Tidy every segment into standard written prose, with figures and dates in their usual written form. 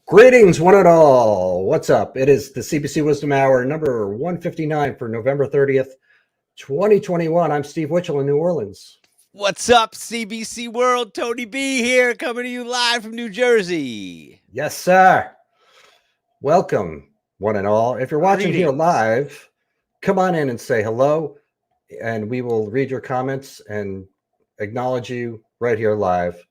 Greetings, one and all. What's up? It is the CBC Wizdumb Hour, number 159 for November 30th, 2021. I'm Steve Witchell in New Orleans. What's up, CBC World? Tony B here, coming to you live from New Jersey. Yes, sir. Welcome, one and all. If you're watching here Greetings. live, come on in and say hello, and we will read your comments and acknowledge you right here live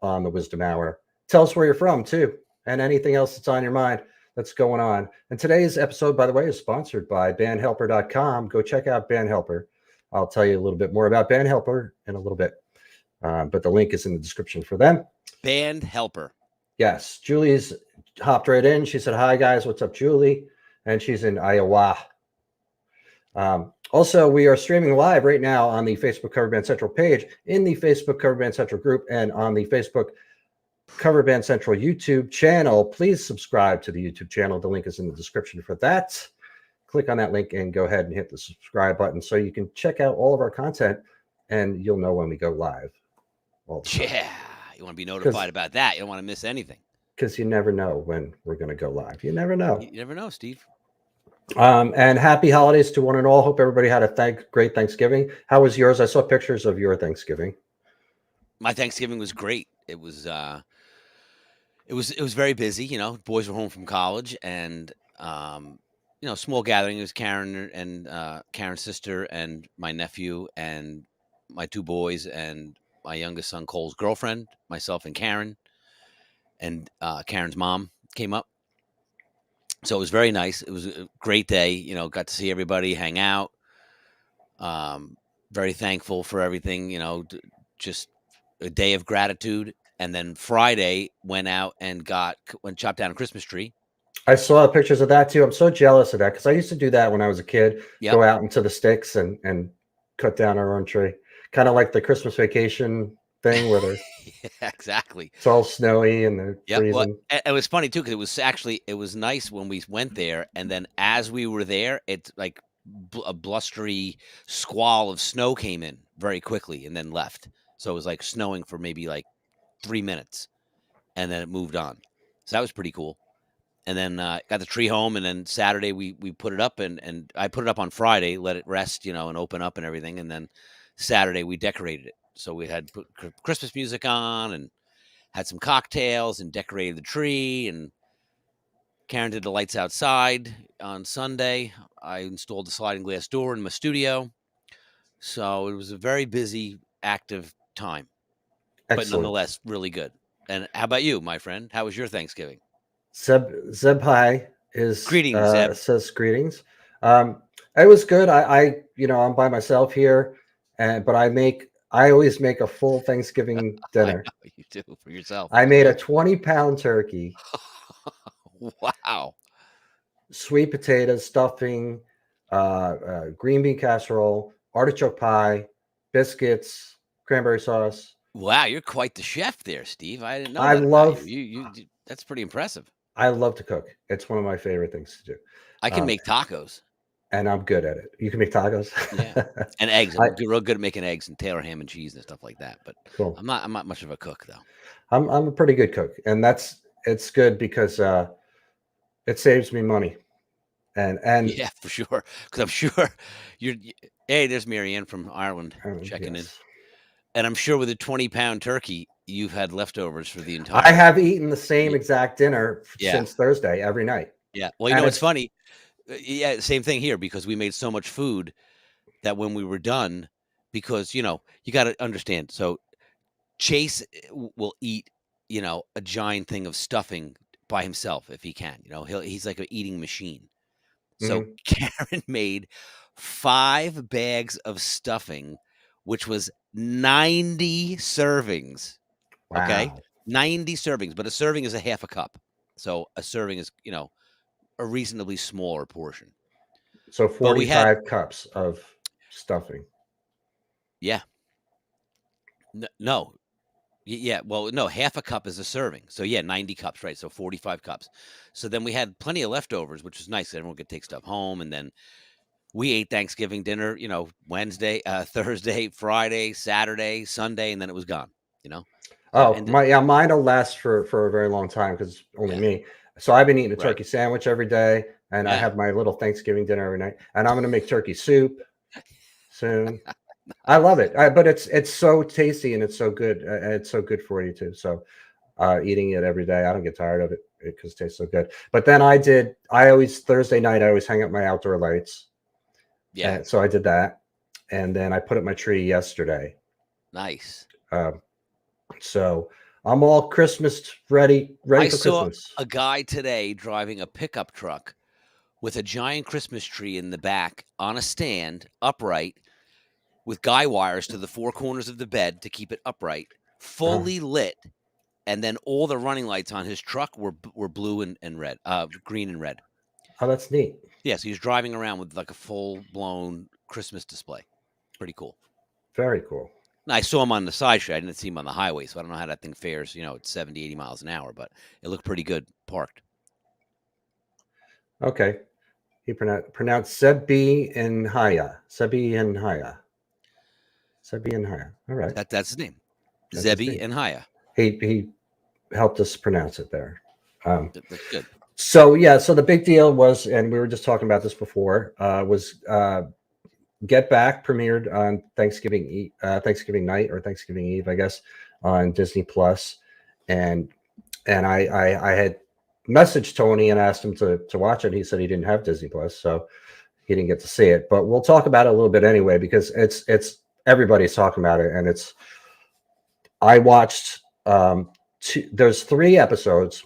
on the Wizdumb Hour. Tell us where you're from, too, and anything else that's on your mind that's going on. And today's episode, by the way, is sponsored by bandhelper.com. Go check out Bandhelper. I'll tell you a little bit more about Bandhelper in a little bit, but the link is in the description for them. Band Helper. Yes, Julie's hopped right in. She said, "Hi, guys. What's up, Julie?" And she's in Iowa. Also, we are streaming live right now on the Facebook Cover Band Central page, in the Facebook Cover Band Central group, and on the Facebook Cover Band Central YouTube channel. Please subscribe to the YouTube channel. The link is in the description for that. Click on that link and go ahead and hit the subscribe button so you can check out all of our content and you'll know when we go live. Yeah, you want to be notified about that. You don't want to miss anything. Because you never know when we're going to go live. You never know. You never know, Steve. And happy holidays to one and all. Hope everybody had a great Thanksgiving. How was yours? I saw pictures of your Thanksgiving. My Thanksgiving was great. It was very busy. You know, boys were home from college, and small gathering. It was Karen and Karen's sister and my nephew and my two boys and my youngest son Cole's girlfriend, myself and Karen, and Karen's mom came up. So it was very nice. It was a great day. You know, got to see everybody, hang out. Very thankful for everything. You know, just a day of gratitude. And then Friday went out and chopped down a Christmas tree. I saw pictures of that too. I'm so jealous of that because I used to do that when I was a kid. Yep. Go out into the sticks and cut down our own tree. Kind of like the Christmas Vacation thing where they're yeah, exactly. It's all snowy and they're freezing. Well, it was funny too because it was nice when we went there, and then as we were there, it's like a blustery squall of snow came in very quickly and then left. So it was like snowing for maybe like 3 minutes, and then it moved on. So that was pretty cool. And then got the tree home, and then Saturday we put it up, and I put it up on Friday, let it rest, and open up and everything, and then Saturday we decorated it. So we had put Christmas music on and had some cocktails and decorated the tree, and Karen did the lights outside on Sunday. I installed the sliding glass door in my studio. So it was a very busy, active time. Excellent. But nonetheless, really good. And how about you, my friend? How was your Thanksgiving? Zeb Hi is greetings. Zeb says greetings. It was good. I'm by myself here, but I always make a full Thanksgiving dinner. I know you do for yourself. I made a 20-pound turkey. Wow. Sweet potatoes, stuffing, green bean casserole, artichoke pie, biscuits, cranberry sauce. Wow, you're quite the chef there, Steve. I didn't know. I love you. That's pretty impressive. I love to cook. It's one of my favorite things to do. I can make tacos. And I'm good at it. You can make tacos? Yeah. And eggs. I'm real good at making eggs and Taylor ham and cheese and stuff like that. But cool. I'm not much of a cook though. I'm a pretty good cook. And it's good because it saves me money. And yeah, for sure. Because I'm sure there's Marianne from Ireland checking in. And I'm sure with a 20-pound turkey, you've had leftovers for the entire. I have eaten the same exact dinner since Thursday every night. Yeah. Well, you know what's funny? Yeah, same thing here because we made so much food that when we were done, because you got to understand. So Chase will eat, a giant thing of stuffing by himself if he can. He's like an eating machine. So Karen made 5 bags of stuffing, which was 90 servings. Wow. Okay, 90 servings, but a serving is a half a cup. So a serving is, a reasonably smaller portion. So 45 cups of stuffing. Yeah. No. Yeah. Well, no, half a cup is a serving. So 90 cups, right? So 45 cups. So then we had plenty of leftovers, which was nice. Everyone could take stuff home. And then we ate Thanksgiving dinner, Wednesday, Thursday, Friday, Saturday, Sunday, and then it was gone. you know. So, Oh, and mine will last for a very long time because only yeah, me. So I've been eating a right, turkey sandwich every day, and I yeah, have my little Thanksgiving dinner every night, and I'm gonna make turkey soup soon. I love it, but it's so tasty and it's so good. It's so good for you too. So eating it every day, I don't get tired of it because it tastes so good. But then I always Thursday night I always hang up my outdoor lights, yeah, and so I did that, and then I put up my tree yesterday. nice. Um, so I'm all Christmas ready I for saw Christmas. a guy today driving a pickup truck with a giant Christmas tree in the back on a stand, upright, with guy wires to the four corners of the bed to keep it upright, Uh-huh. fully lit, and then all the running lights on his truck were blue and red, green and red. Oh, that's neat. Yes, he was driving around with like a full blown Christmas display. Pretty cool. Very cool. Now, I saw him on the side street. I didn't see him on the highway, so I don't know how that thing fares, at 70, 80 miles an hour, but it looked pretty good parked. Okay. He pronounced Sebi and Haya. Sebi and Haya. Sebi and Haya. All right. That's his name. That's his Zebi name. and Haya. He helped us pronounce it there. That's good. So yeah, so the big deal was, and we were just talking about this before, was Get Back premiered on Thanksgiving night or Thanksgiving Eve, I guess, on Disney Plus, and I had messaged Tony and asked him to watch it. He said he didn't have Disney Plus, so he didn't get to see it. But we'll talk about it a little bit anyway because it's everybody's talking about it, and I watched there's 3 episodes.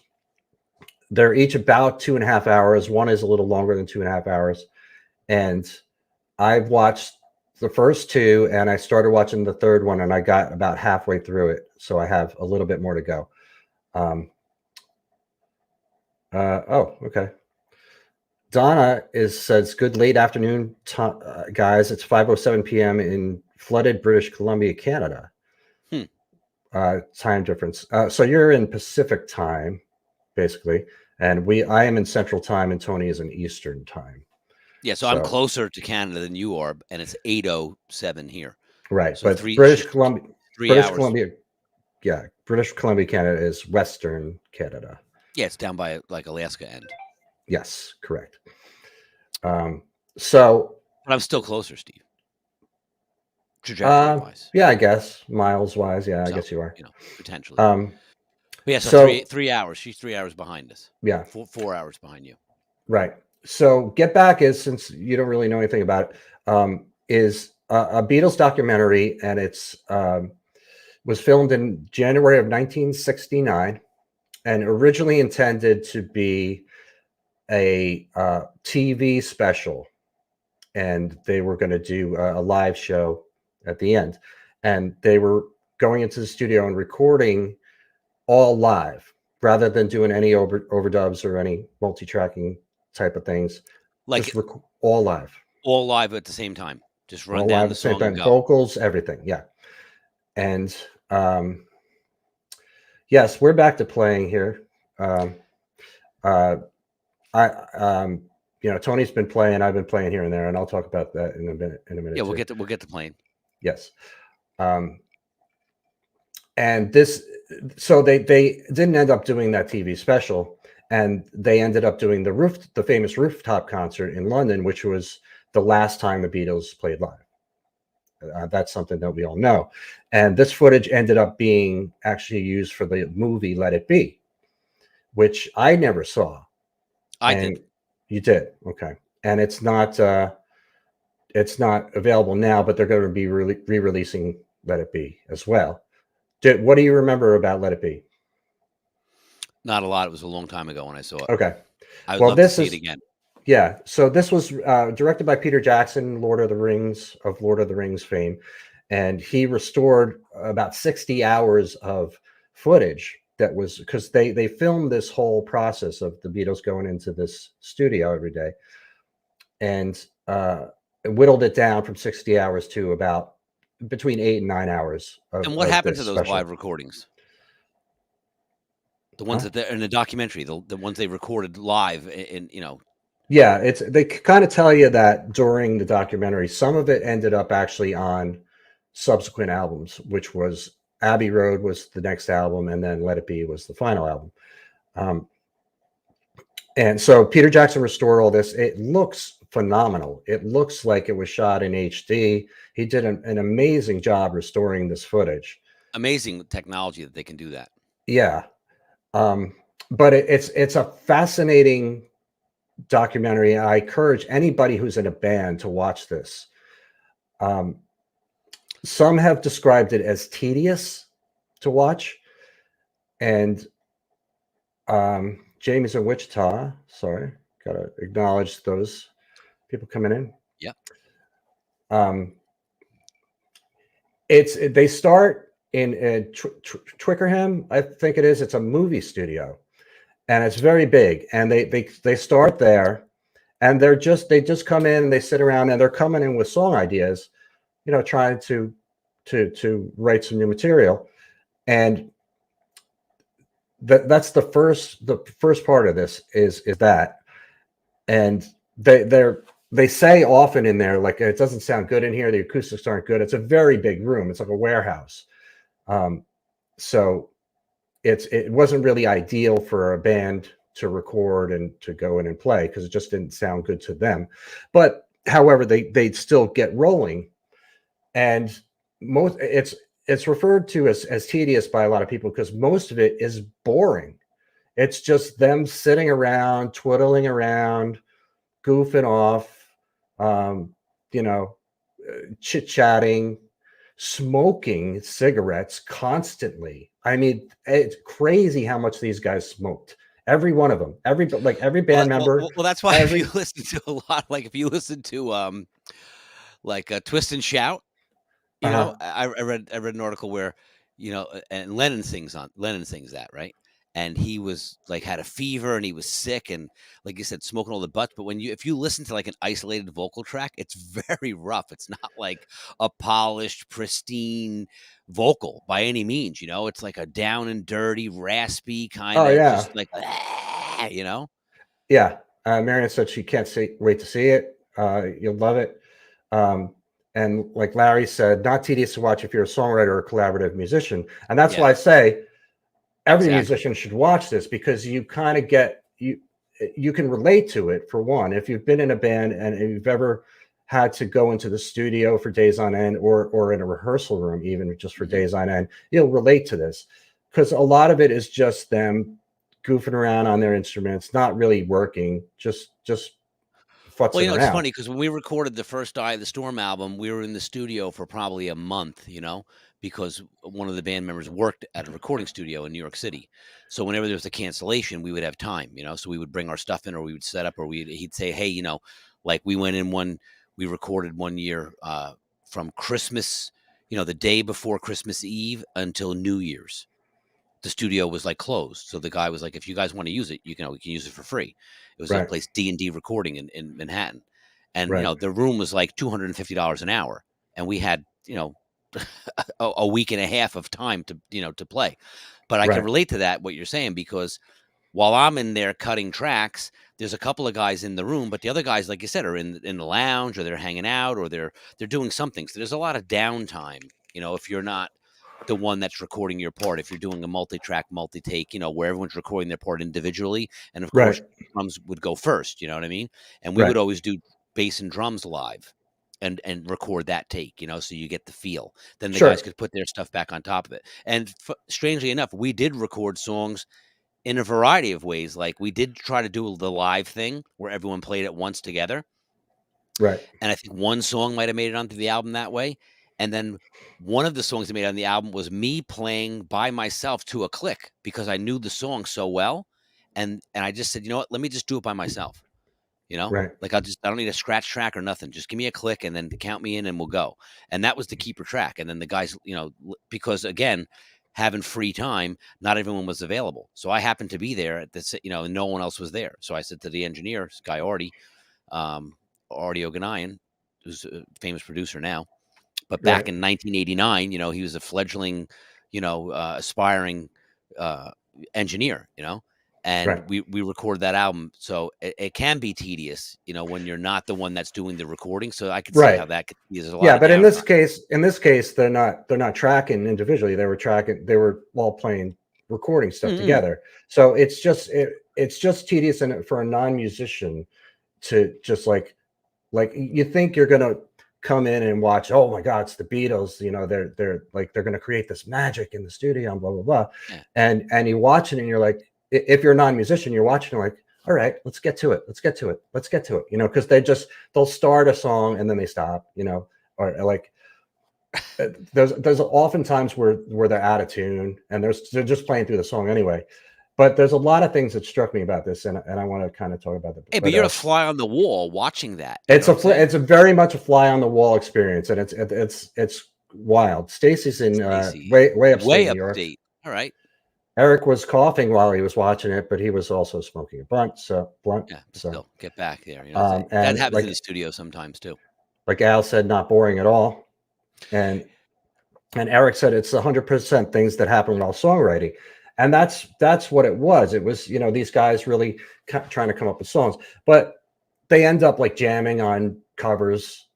They're each about 2.5 hours. One is a little longer than 2.5 hours, and I've watched the first 2, and I started watching the third one, and I got about halfway through it, so I have a little bit more to go. Okay. Donna says good late afternoon, guys. It's 5:07 p.m. in flooded British Columbia, Canada. Time difference. So you're in Pacific time, basically, and I am in Central time, and Tony is in Eastern time. Yeah, so I'm closer to Canada than you are, and it's 8:07 here. Right, So but British Columbia, 3 hours. British Columbia, Canada is Western Canada. Yeah, it's down by like Alaska end. Yes, correct. So, but I'm still closer, Steve. Trajectory wise, yeah, I guess miles wise, yeah, I guess you are. Potentially. But yeah, so 3 hours. She's 3 hours behind us. Yeah, 4 hours behind you. Right. So, Get Back is, since you don't really know anything about it, is a Beatles documentary, and it's was filmed in January of 1969, and originally intended to be a TV special, and they were going to do a live show at the end, and they were going into the studio and recording all live rather than doing any overdubs or any multi-tracking type of things. Like just all live at the same time. Just run all down live the at the same song time, and go. vocals, everything. Yeah. And yes, we're back to playing here. Tony's been playing, I've been playing here and there, and I'll talk about that in a minute. Yeah, we'll get to playing. Yes. And this, so they didn't end up doing that TV special, and they ended up doing the famous rooftop concert in London, which was the last time the Beatles played live. That's something that we all know. And this footage ended up being actually used for the movie Let It Be, which I never saw. I did. You did? Okay. And it's not available now, but they're going to be re-releasing Let It Be as well. What do you remember about Let It Be? Not a lot. It was a long time ago when I saw it. Okay. I would love to see it again. Yeah. So this was directed by Peter Jackson, Lord of the Rings fame. And he restored about 60 hours of footage that was, because they filmed this whole process of the Beatles going into this studio every day, and whittled it down from 60 hours to about between 8 and 9 hours. And what happened to those live recordings? The ones that they're in the documentary, the ones they recorded live in. Yeah, they kind of tell you that during the documentary. Some of it ended up actually on subsequent albums, which was Abbey Road was the next album, and then Let It Be was the final album. And so Peter Jackson restored all this. It looks phenomenal. It looks like it was shot in HD. He did an amazing job restoring this footage. Amazing technology that they can do that. Yeah. But it's a fascinating documentary. I encourage anybody who's in a band to watch this. Some have described it as tedious to watch, and Jamie's in Wichita. Sorry, gotta acknowledge those people coming in. Yeah. They start in Twickenham, I think it is. It's a movie studio, and it's very big. And they start there, and they just come in and they sit around, and they're coming in with song ideas, trying to write some new material. And that's the first part of this is that. And they say often in there, like, it doesn't sound good in here, the acoustics aren't good. It's a very big room, it's like a warehouse. So it wasn't really ideal for a band to record and to go in and play, because it just didn't sound good to them. But however, they'd still get rolling. And it's referred to as tedious by a lot of people, because most of it is boring. It's just them sitting around, twiddling around, goofing off, chit-chatting, smoking cigarettes constantly. I mean, it's crazy how much these guys smoked. Every one of them, every band member. Well, that's why if you listen to a lot, like if you listen to Twist and Shout, I read an article where, and Lennon sings that, right? And he was like, had a fever and he was sick and, like you said, smoking all the butts. But if you listen to like an isolated vocal track, it's very rough. It's not like a polished, pristine vocal by any means. It's like a down and dirty, raspy kind of, just like, Yeah. Marion said she can't wait to see it. You'll love it. And like Larry said, not tedious to watch if you're a songwriter or a collaborative musician. And that's why I say every musician should watch this, because you kind of you can relate to it, for one. If you've been in a band and you've ever had to go into the studio for days on end, or in a rehearsal room, even just for days on end, you'll relate to this, because a lot of it is just them goofing around on their instruments, not really working, just futzing around. It's funny because when we recorded the first Eye of the Storm album, we were in the studio for probably a month, because one of the band members worked at a recording studio in New York City. So whenever there was a cancellation, we would have time, so we would bring our stuff in, or we would set up, or he'd say, hey, like we recorded one year from Christmas, the day before Christmas Eve until New Year's. The studio was like closed. So the guy was like, if you guys want to use it, we can use it for free. It was a place, D&D Recording in Manhattan. And, the room was like $250 an hour. And we had, a week and a half of time to play. But I can relate to that, what you're saying, because while I'm in there cutting tracks, there's a couple of guys in the room, but the other guys, like you said, are in the lounge, or they're hanging out, or they're doing something. So there's a lot of downtime, if you're not the one that's recording your part, if you're doing a multi-track, multi-take, where everyone's recording their part individually. And of course, drums would go first, you know what I mean? And we would always do bass and drums live and record that take, so you get the feel. Then the guys could put their stuff back on top of it. And strangely enough, we did record songs in a variety of ways. Like we did try to do the live thing where everyone played at once together. Right. And I think one song might have made it onto the album that way. And then one of the songs that made on the album was me playing by myself to a click, because I knew the song so well. And I just said, you know what, let me just do it by myself. Like I don't need a scratch track or nothing. Just give me a click and then count me in and we'll go. And that was the keeper track. And then the guys, because again, having free time, not everyone was available. So I happened to be there at this, and no one else was there. So I said to the engineer, this guy, Artie Oganian, who's a famous producer now. But back in 1989, he was a fledgling, aspiring engineer, and Right. we record that album. So it can be tedious, when you're not the one that's doing the recording. So I could see how Right. that could be. There's a lot Yeah, of but downtime. in this case, they're not tracking individually. They were all playing recording stuff Mm-mm. together. So it's just tedious for a non-musician to just like you think you're gonna come in and watch, oh my God, it's the Beatles, they're gonna create this magic in the studio and blah blah blah. Yeah. And you watch it and you're like, if you're a non-musician, you're watching, you're like, all right, let's get to it. Let's get to it. Let's get to it. Because they'll start a song and then they stop, or like there's oftentimes where they're out of tune and they're just playing through the song anyway. But there's a lot of things that struck me about this, and I want to kind of talk about that. Hey, but But you're a fly on the wall watching that. You know what I'm saying? it's a very much a fly on the wall experience, and it's wild. Stacy's in Stacy, way upstate way New York. upstate. All right. Eric was coughing while he was watching it, but he was also smoking a blunt. Yeah, but So still get back there. That and happens in the studio sometimes too. like Al said, not boring at all. And Eric said it's 100% things that happen while songwriting, and that's what it was. It was these guys really trying to come up with songs, but they end up like jamming on covers.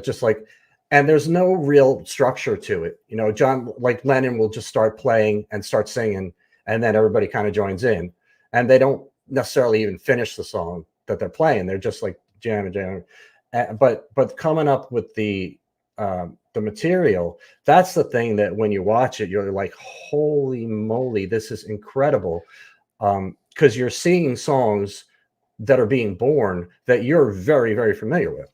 Just like, and there's no real structure to it. John, like Lennon, will just start playing and start singing, and then everybody kind of joins in, and they don't necessarily even finish the song that they're playing. They're just like jamming. But coming up with the material, that's the thing that when you watch it, you're like, holy moly, this is incredible. Because you're seeing songs that are being born that you're very, very familiar with.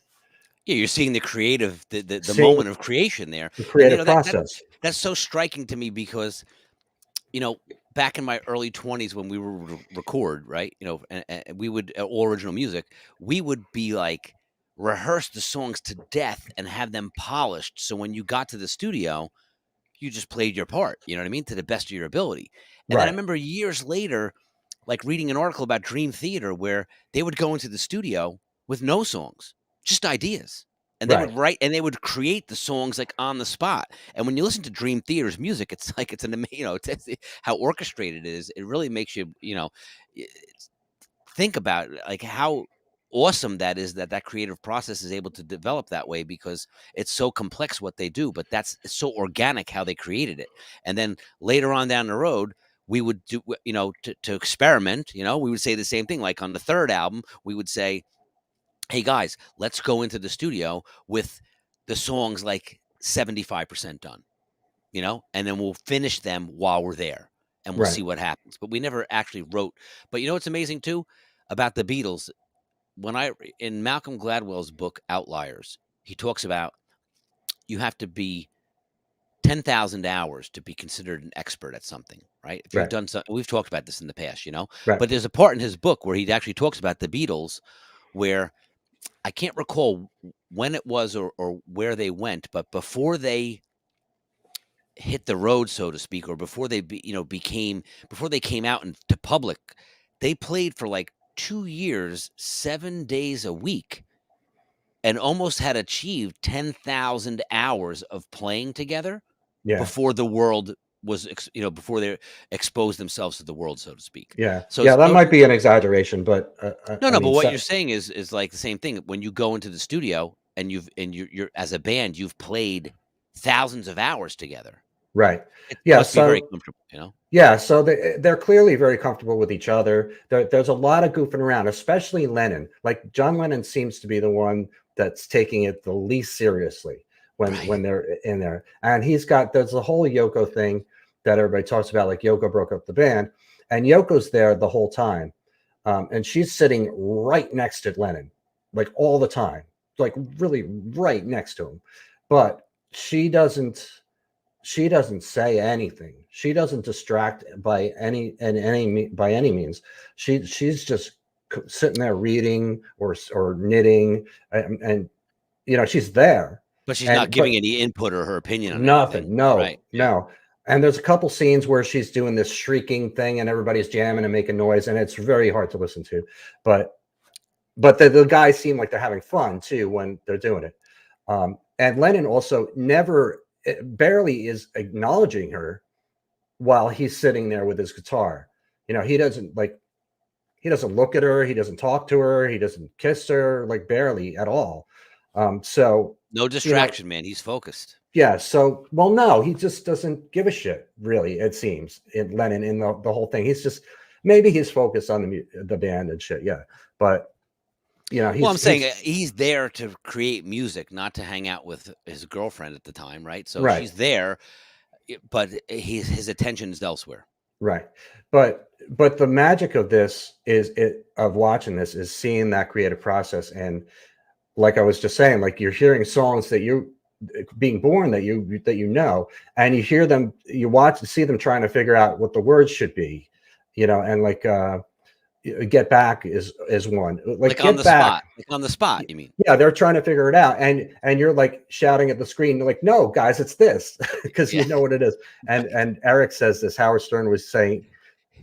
Yeah, you're seeing the creative, the Seeing moment of creation there, the and creative process. that's so striking to me because back in my early 20s when we would record, right? And we would all original music, we would be like rehearse the songs to death and have them polished. So when you got to the studio, you just played your part, you know what I mean, to the best of your ability. And then I Right. remember years later, like reading an article about Dream Theater where they would go into the studio with no songs, just ideas. And they would Right. write and they would create the songs like on the spot. And when you listen to Dream Theater's music, it's like it's it's how orchestrated it is. It really makes you, think about like how awesome that is that creative process is able to develop that way because it's so complex what they do, but it's so organic how they created it. And then later on down the road, we would do, to experiment, we would say the same thing. Like on the third album, we would say, hey guys, let's go into the studio with the songs like 75% done, and then we'll finish them while we're there and we'll Right. see what happens. But we never actually wrote. But what's amazing too about the Beatles? In Malcolm Gladwell's book Outliers, he talks about you have to be 10,000 hours to be considered an expert at something, right? If you've Right. done something, we've talked about this in the past, Right. but there's a part in his book where he actually talks about the Beatles where I can't recall when it was or where they went, but before they hit the road, so to speak, or before they before they came out into public, they played for like 2 years, 7 days a week, and almost had achieved 10,000 hours of playing together Yeah. before the world was, before they exposed themselves to the world, so to speak. Yeah. So Yeah. it's That no, might be an exaggeration, but no, I no. But mean, what you're saying is like the same thing. When you go into the studio and you're as a band, you've played thousands of hours together. right. It Yeah. must be very So comfortable. yeah, so they're clearly very comfortable with each other. There's a lot of goofing around, especially Lennon. Like John Lennon seems to be the one that's taking it the least seriously when Right. they're in there. And there's the whole Yoko thing that everybody talks about. Like Yoko broke up the band, and Yoko's there the whole time, and she's sitting right next to Lennon, like all the time, like really right next to him. But she doesn't say anything. She doesn't distract by any means. She's just sitting there reading or knitting, and she's there, But she's not and giving but any input or her opinion on anything. nothing. No, Right. Yeah. no. And there's a couple scenes where she's doing this shrieking thing, and everybody's jamming and making noise, and it's very hard to listen to. But the guys seem like they're having fun too when they're doing it. And Lennon also barely is acknowledging her while he's sitting there with his guitar. He doesn't like doesn't look at her, he doesn't talk to her, he doesn't kiss her, like barely at all. So No you know, distraction, man. He's focused. yeah. So well, no, he just doesn't give a shit, really. It seems in Lennon in the whole thing. He's just maybe he's focused on the band and shit. Yeah, but Well, I'm saying he's he's there to create music, not to hang out with his girlfriend at the time, right? So right. she's there, but his attention is elsewhere. Right. But the magic of this is it of watching this is seeing that creative process. And like I was just saying, like you're hearing songs that you being born that you know, and you hear them, you watch see them trying to figure out what the words should be, and like Get Back is one. Like Like on Get the Back. spot. Like on the spot, you mean? Yeah, they're trying to figure it out, and you're like shouting at the screen. You're like, "No, guys, it's this," because Yeah. you know what it is. And Eric says this. Howard Stern was saying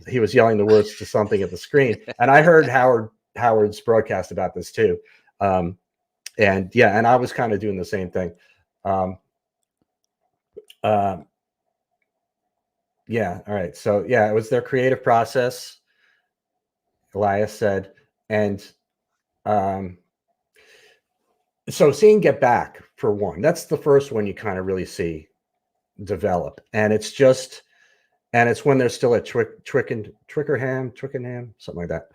he was yelling the words to something at the screen, and I heard Howard's broadcast about this too. And yeah, and I was kind of doing the same thing. Uh, yeah, all right. So yeah, it was their creative process. Elias said, and so seeing Get Back for one, that's the first one you kind of really see develop, and it's when they're still at Twickenham, something like that.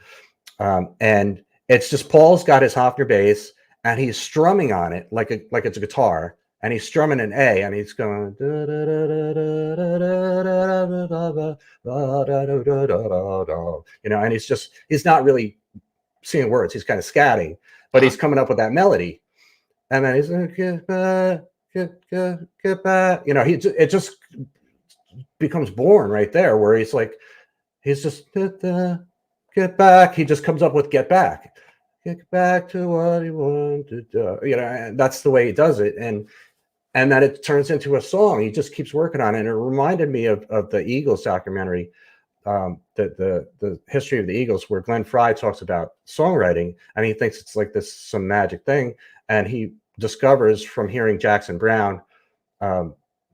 And it's just Paul's got his Hofner bass, and he's strumming on it like it's a guitar, and he's strumming an A, and he's going, and he's not really seeing words. He's kind of scatting, but he's coming up with that melody. And then he's like, get back, get back. It just becomes born right there where he's just get back. He just comes up with get back to what he wanted to do. And that's the way he does it. And then it turns into a song. He just keeps working on it. And it reminded me of the Eagles documentary, the history of the Eagles, where Glenn Frey talks about songwriting, and he thinks it's like this some magic thing. And he discovers from hearing Jackson Browne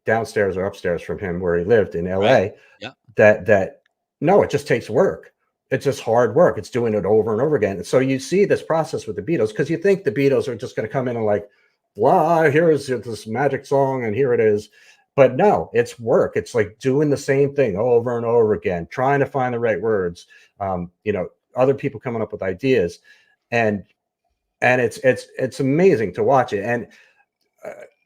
downstairs or upstairs from him where he lived in LA, Right. Yeah. that no, it just takes work. It's just hard work. It's doing it over and over again. And so you see this process with the Beatles, because you think the Beatles are just going to come in and like, blah, here's this magic song and here it is. But no, it's work. It's like doing the same thing over and over again, trying to find the right words. Other people coming up with ideas, and it's amazing to watch it. And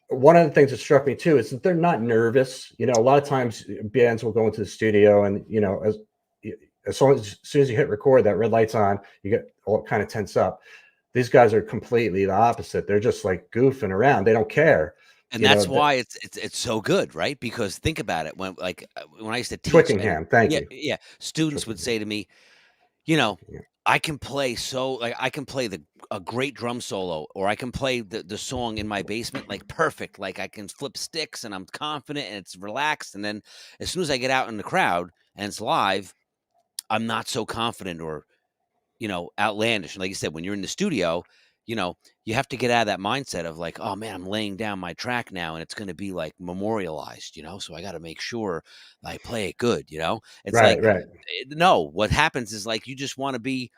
one of the things that struck me too is that they're not nervous. A lot of times bands will go into the studio, and as soon as you hit record, that red light's on, you get all kind of tense up. These guys are completely the opposite. They're just like goofing around. They don't care. And that's why it's so good, right? Because think about it. When I used to teach, Twickenham, thank you. Yeah, students would say to me, I can play a great drum solo, or I can play the song in my basement like perfect. Like I can flip sticks and I'm confident and it's relaxed. And then as soon as I get out in the crowd and it's live, I'm not so confident or outlandish. And like you said, when you're in the studio, you have to get out of that mindset of like, oh man, I'm laying down my track now and it's going to be like memorialized, so I got to make sure I play it good. It's right. No, what happens is like, you just want to be,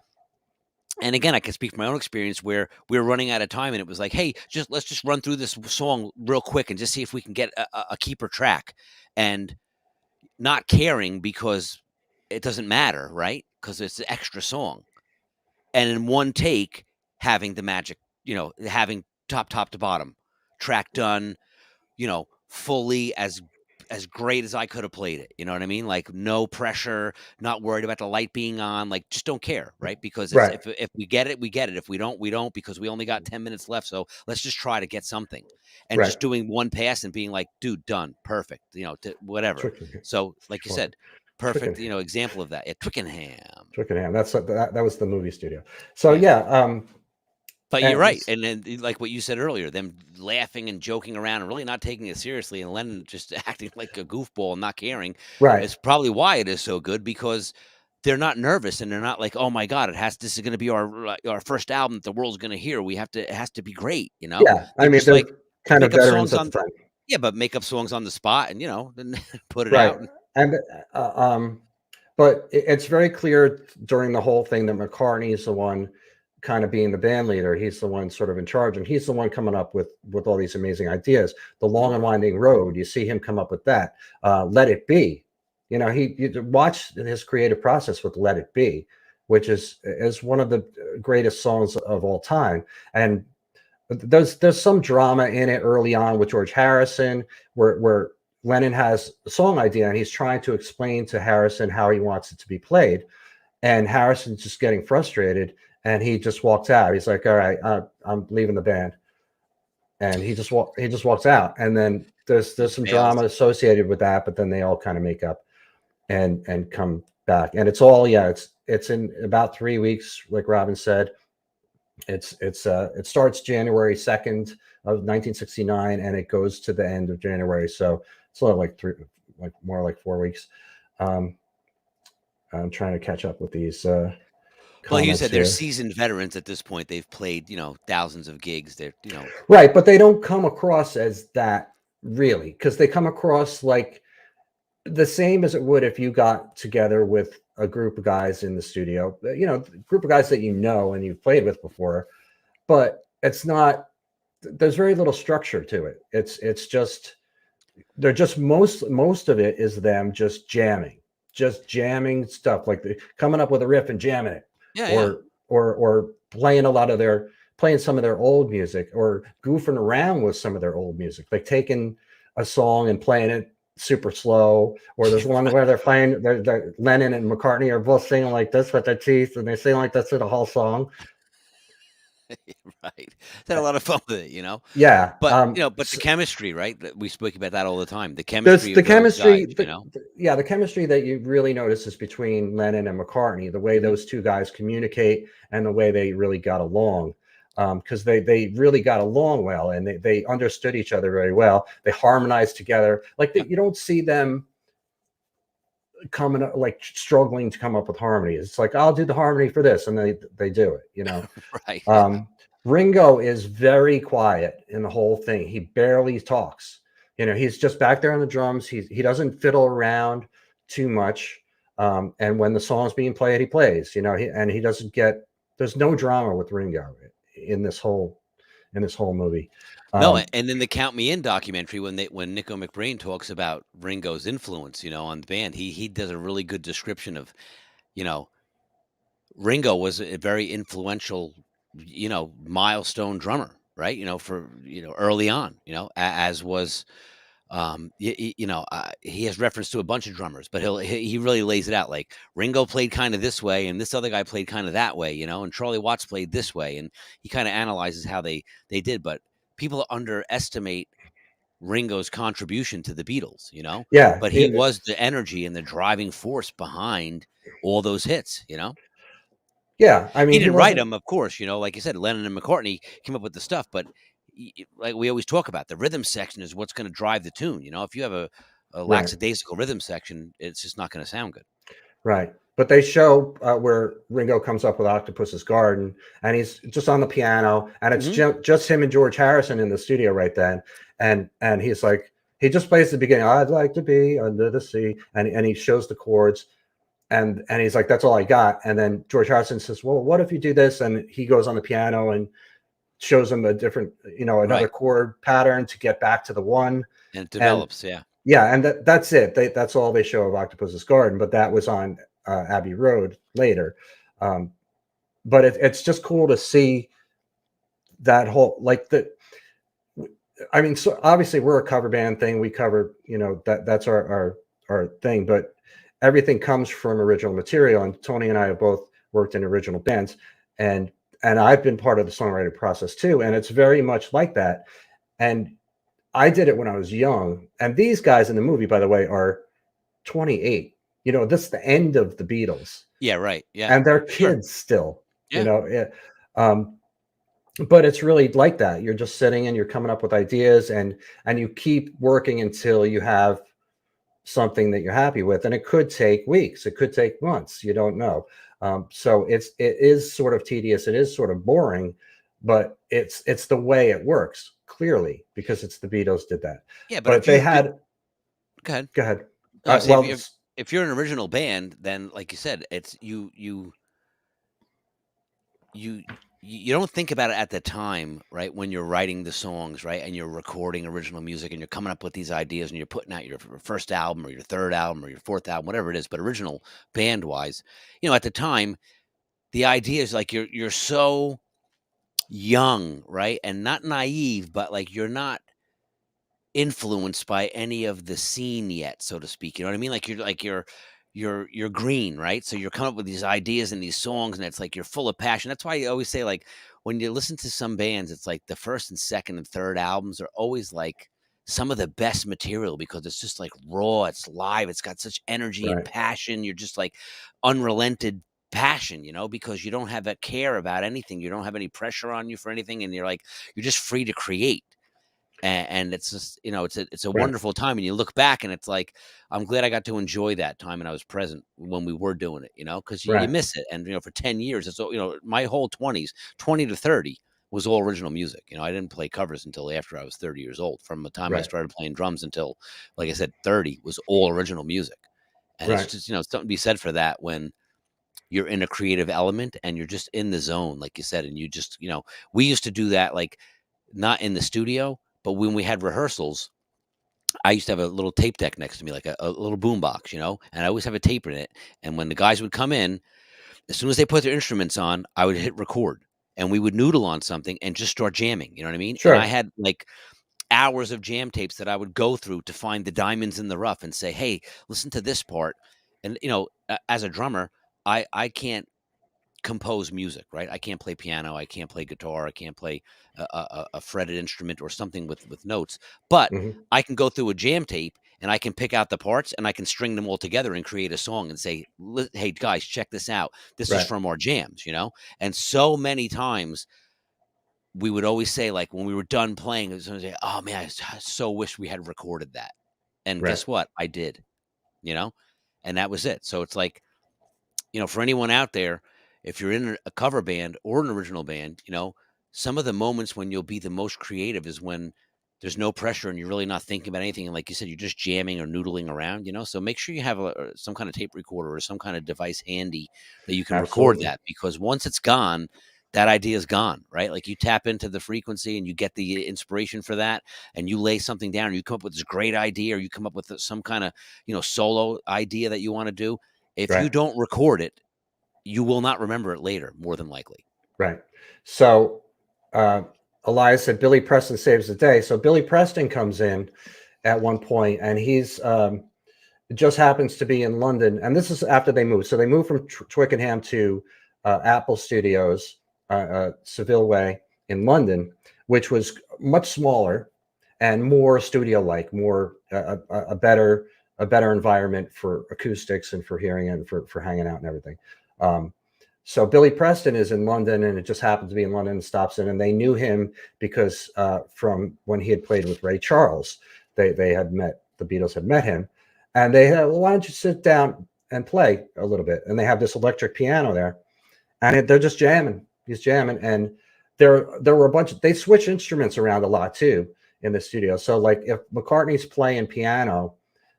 and again, I can speak from my own experience where we were running out of time and it was like, hey, let's just run through this song real quick and just see if we can get a keeper track, and not caring because it doesn't matter, right? Because it's an extra song. And in one take, having the magic, having top to bottom track done, fully as great as I could have played it. You know what I mean? Like no pressure, not worried about the light being on, like just don't care, right? Because if we get it, we get it. If we don't, we don't, because we only got 10 minutes left. So let's just try to get something. And just doing one pass and being like, dude, done, perfect, whatever. So like you said, perfect, example of that. Yeah, Twickenham. That was the movie studio. So yeah. But you're right. And then like what you said earlier, them laughing and joking around and really not taking it seriously, and Lennon just acting like a goofball and not caring. Right. It's probably why it is so good, because they're not nervous and they're not like, oh my God, this is going to be our first album that the world's going to hear. It has to be great, Yeah. They're I mean, they're like, kind of veterans at the time. Yeah, but make up songs on the spot and, then put it out. And But it's very clear during the whole thing that McCartney is the one kind of being the band leader. He's the one sort of in charge, and he's the one coming up with all these amazing ideas. The Long and Winding Road, you see him come up with that. Let It Be, you know, you watch his creative process with Let It Be, which is one of the greatest songs of all time. And there's some drama in it early on with George Harrison, where Lennon has a song idea and he's trying to explain to Harrison how he wants it to be played, and Harrison's just getting frustrated, and he just walks out. He's like, "All right, I'm leaving the band," and he just walks out. And then there's some drama associated with that, but then they all kind of make up and come back, and it's all it's in about 3 weeks, like Robin said. It starts January 2nd of 1969, and it goes to the end of January. So it's only like more like 4 weeks. I'm trying to catch up with these. Well, you said here. they're seasoned veterans at this point. They've played, thousands of gigs. They're, right, but they don't come across as that really, because they come across like the same as it would if you got together with a group of guys in the studio, group of guys that and you've played with before, but it's not, there's very little structure to it. It's just, they're just most of it is them just jamming stuff, like coming up with a riff and jamming it, or playing playing some of their old music, or goofing around with some of their old music, like taking a song and playing it super slow. Or there's one where they're Lennon and McCartney are both singing like this with their teeth, and they sing like this through the whole song. Right. Had a lot of fun with it, Yeah. But but the chemistry, right? We speak about that all the time. The chemistry of those guys, the chemistry that you really notice is between Lennon and McCartney, the way those two guys communicate and the way they really got along. Because they really got along well, and they understood each other very well. They harmonized together. Like you don't see them coming up, like struggling to come up with harmony. It's like, I'll do the harmony for this, and they do it, Right. Ringo is very quiet in the whole thing. He barely talks. He's just back there on the drums. He doesn't fiddle around too much. And when the song's being played, he plays. He doesn't get. There's no drama with Ringo in this whole movie. No, and then the Count Me In documentary, when Nico McBrain talks about Ringo's influence, on the band, he does a really good description of, Ringo was a very influential, milestone drummer, right? For early on, as was, he has reference to a bunch of drummers, but he really lays it out, like Ringo played kind of this way, and this other guy played kind of that way, and Charlie Watts played this way, and he kind of analyzes how they did. But people underestimate Ringo's contribution to the Beatles, Yeah, but he was the energy and the driving force behind all those hits, Yeah, I mean, he didn't write them, of course. Like you said, Lennon and McCartney came up with the stuff, but like we always talk about, the rhythm section is what's going to drive the tune. If you have a lackadaisical rhythm section, it's just not going to sound good. Right. But they show where Ringo comes up with Octopus's Garden, and he's just on the piano, and it's just him and George Harrison in the studio right then. And he's like, he just plays the beginning, I'd like to be under the sea, and he shows the chords, and he's like, that's all I got. And then George Harrison says, well, what if you do this? And he goes on the piano and shows him a different, another chord pattern to get back to the one. And it develops, Yeah, and that's it. That's all they show of Octopus's Garden, but that was on Abbey Road later. But it's just cool to see that whole, like, I mean, so obviously we're a cover band thing. We cover, that's our thing, but everything comes from original material. And Tony and I have both worked in original bands, and I've been part of the songwriting process too. And it's very much like that. And I did it when I was young. And these guys in the movie, by the way, are 28. This is the end of the Beatles. Yeah, right. Yeah. And they're kids still, Yeah. But it's really like that. You're just sitting and you're coming up with ideas, and you keep working until you have something that you're happy with. And it could take weeks. It could take months. You don't know. So it is sort of tedious. It is sort of boring, but it's the way it works, clearly, because it's the Beatles did that. Yeah, but they had. Go ahead. Go ahead. if you're an original band, then like you said, it's you you don't think about it at the time, right? When you're writing the songs, right? And you're recording original music and you're coming up with these ideas and you're putting out your first album or your third album or your fourth album, whatever it is, but original band wise, at the time, the idea is like you're so young, right? And not naive, but like you're not influenced by any of the scene yet, so to speak. You know what I mean? You're green, right? So you're coming up with these ideas and these songs, and it's like you're full of passion. That's why I always say, like, when you listen to some bands, it's like the first and second and third albums are always like some of the best material because it's just like raw, it's live, it's got such energy and Right. passion. You're just like unrelented passion, because you don't have that care about anything. You don't have any pressure on you for anything, and you're just free to create. And it's just, it's a Right. wonderful time. And you look back and it's like, I'm glad I got to enjoy that time and I was present when we were doing it, because you Right. miss it. And, for 10 years, it's, my whole 20s, 20 to 30 was all original music. I didn't play covers until after I was 30 years old. From the time I Right. started playing drums until, like I said, 30 was all original music. And it's Right. just, something to be said for that when you're in a creative element and you're just in the zone, like you said, and you just, we used to do that, like, not in the studio, but when we had rehearsals, I used to have a little tape deck next to me, like a little boom box, and I always have a tape in it. And when the guys would come in, as soon as they put their instruments on, I would hit record and we would noodle on something and just start jamming. You know what I mean? And I Sure. had like hours of jam tapes that I would go through to find the diamonds in the rough and say, hey, listen to this part. And, as a drummer, I can't compose music, right? I can't play piano, I can't play guitar, I can't play a fretted instrument or something with notes, but Hmm. I can go through a jam tape and I can pick out the parts and I can string them all together and create a song and say, hey guys, check this out. This is Right. from our jams, And so many times we would always say, like, when we were done playing, it was always say, oh man, I so wish we had recorded that. And Right. guess what? I did, you know, and that was it. So it's like, for anyone out there, if you're in a cover band or an original band, some of the moments when you'll be the most creative is when there's no pressure and you're really not thinking about anything. And like you said, you're just jamming or noodling around, So make sure you have some kind of tape recorder or some kind of device handy that you can record Absolutely. that, because once it's gone, that idea is gone, right? Like you tap into the frequency and you get the inspiration for that, and you lay something down and you come up with this great idea, or you come up with some kind of, solo idea that you want to do. If you Right. don't record it, you will not remember it later, more than likely. Right. So uh, Elias said Billy Preston saves the day. So Billy Preston comes in at one point, and he's it just happens to be in London. And this is after they moved. So they moved from Twickenham to Apple Studios, Seville Way in London, which was much smaller and more studio-like, more a better environment for acoustics and for hearing and for hanging out and everything. Um, so Billy Preston is in London, and it just happened to be in London, and stops in, and they knew him because from when he had played with Ray Charles, they had met, the Beatles had met him, and they had, well, why don't you sit down and play a little bit? And they have this electric piano there, and they're just jamming. He's jamming, and there were a bunch of, they switch instruments around a lot too in the studio. So like if McCartney's playing piano,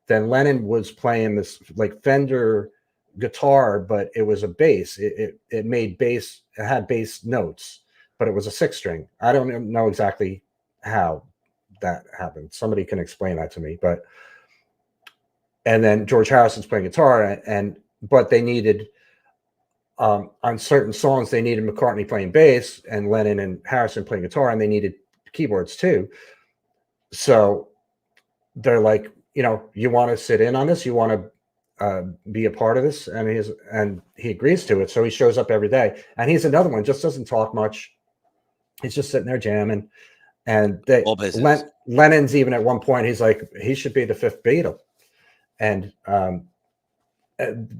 then Lennon was playing this like Fender guitar, but it was a bass. It made bass. It had bass notes, but it was a six string. I don't know exactly how that happened. Somebody can explain that to me. But and then George Harrison's playing guitar, and but they needed on certain songs they needed McCartney playing bass and Lennon and Harrison playing guitar, and they needed keyboards too. So they're like, you want to sit in on this? You want to be a part of this? And he agrees to it. So he shows up every day, and he's another one, just doesn't talk much. He's just sitting there jamming. And All business. Lennon's even at one point, he's like, he should be the fifth Beatle. And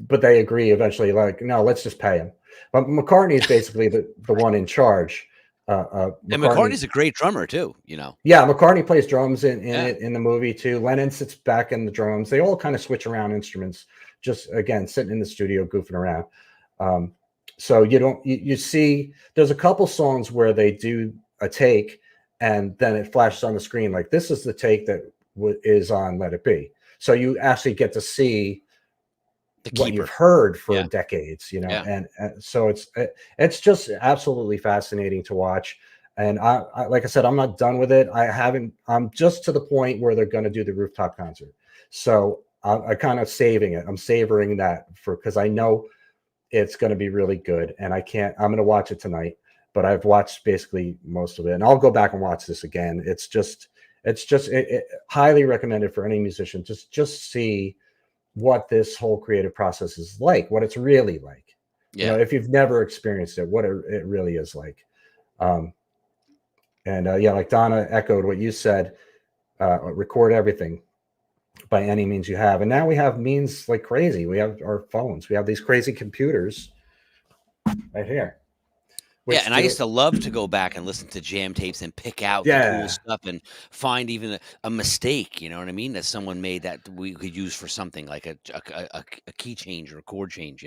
but they agree eventually, like, no, let's just pay him. But McCartney is basically the one in charge. And McCartney's a great drummer too, Yeah, McCartney plays drums Yeah. in the movie too. Lennon sits back in the drums. They all kind of switch around instruments, just again sitting in the studio goofing around. So you see there's a couple songs where they do a take and then it flashes on the screen like this is the take that is on Let It Be. So you actually get to see The what you've keeper. heard for Yeah. decades, Yeah. and so it's just absolutely fascinating to watch. And like I said, I'm not done with it. I'm just to the point where they're going to do the rooftop concert. So I kind of saving it. I'm savoring that because I know it's going to be really good, and I'm going to watch it tonight. But I've watched basically most of it, and I'll go back and watch this again. It's highly recommended for any musician. Just see what this whole creative process is like, what it's really like. Yeah. If you've never experienced it, what it really is like. Um, and yeah, like Donna echoed what you said. Record everything by any means you have, and now we have means like crazy. We have our phones. We have these crazy computers right here, Yeah, which and I do used to love to go back and listen to jam tapes and pick out the cool yeah, stuff and find even a mistake, you know what I mean, that someone made that we could use for something like a key change or a chord change,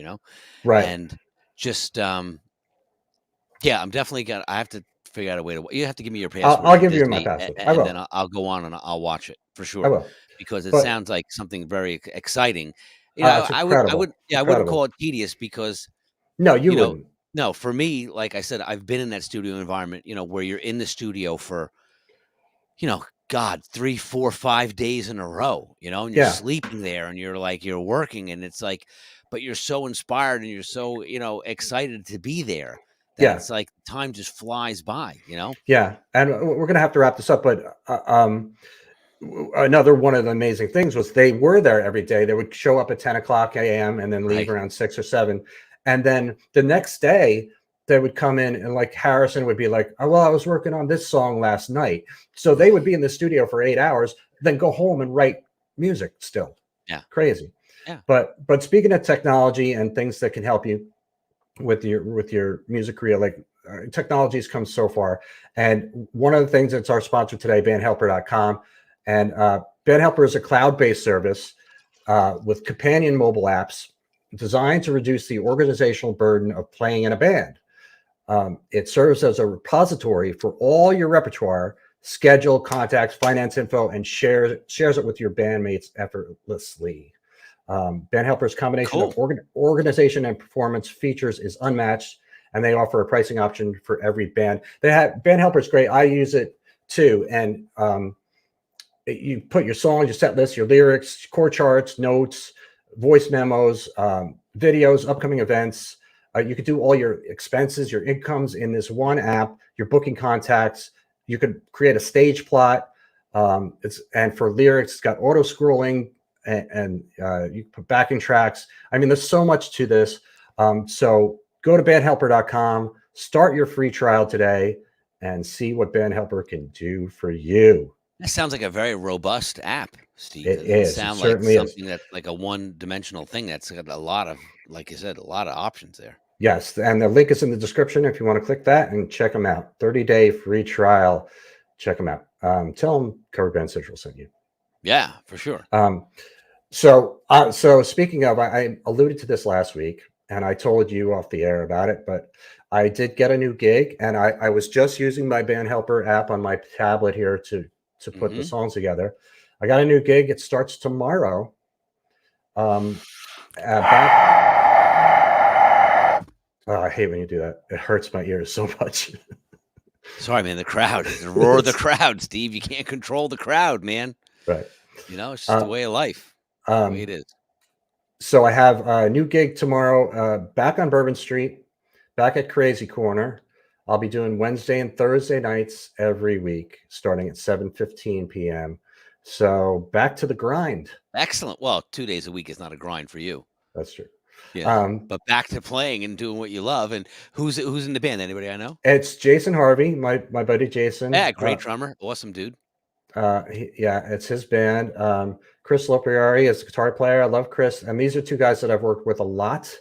right. and just, yeah, I'm definitely gonna I have to figure out a way to you have to give me your password I'll to give you my Disney, password. I and then will. I'll go on and I'll watch it for I sure, will. because it But sounds like something very exciting. it's I would incredible, yeah, I wouldn't incredible. call it tedious because No, you you know, wouldn't. no, for me, like I said, I've been in that studio environment, where you're in the studio for, God, 3, 4, 5 days in a row, and you're Yeah, sleeping there and you're working and it's like, but you're so inspired and you're so, excited to be there that yeah, it's like time just flies by. yeah. And we're gonna have to wrap this up, but another one of the amazing things was they were there every day. They would show up at 10 o'clock a.m. and then leave Right. around 6 or 7. And then the next day they would come in and like Harrison would be like, oh, well, I was working on this song last night. So they would be in the studio for 8 hours, then go home and write music still. Yeah. Crazy. Yeah. But speaking of technology and things that can help you with your music career, like technology has come so far. And one of the things that's our sponsor today, bandhelper.com. And bandhelper is a cloud-based service with companion mobile apps designed to reduce the organizational burden of playing in a band. It serves as a repository for all your repertoire, schedule, contacts, finance info, and shares it with your bandmates effortlessly. Band Helper's combination of Cool. organization and performance features is unmatched, and they offer a pricing option for every band. Band Helper's great. I use it too, and you put your songs, your set list, your lyrics, chord charts, notes, voice memos, videos, upcoming events. You could do all your expenses, your incomes in this one app. Your booking contacts. You could create a stage plot. And for lyrics, it's got auto scrolling and you can put backing tracks. I mean, there's so much to this. So go to bandhelper.com, start your free trial today, and see what Bandhelper can do for you. That sounds like a very robust app, Steve. It That doesn't is. It sound like certainly is. something that's like a one-dimensional thing. That's got a lot of, like you said, a lot of options there. Yes, and the link is in the description if you want to click that and check them out. 30-day free trial. Check them out. Tell them Cover Band Central sent you. Yeah, for sure. So speaking of, I alluded to this last week, and I told you off the air about it, but I did get a new gig, and I was just using my Band Helper app on my tablet here to put the songs together. I got a new gig. It starts tomorrow. I hate when you do that. It hurts my ears so much. Sorry, man. The crowd, the roar of the crowd, Steve. You can't control the crowd, man. Right. It's just the way of life. The way it is. So I have a new gig tomorrow, back on Bourbon Street, back at Crazy Corner. I'll be doing Wednesday and Thursday nights every week, starting at 7:15 p.m. So back to the grind. Excellent. Well, 2 days a week is not a grind for you. That's true. But back to playing and doing what you love. And who's in the band? Anybody I know? It's Jason Harvey, my buddy Jason. Yeah, great drummer, awesome dude. It's his band. Chris Lopriari is the guitar player. I love Chris, and these are two guys that I've worked with a lot.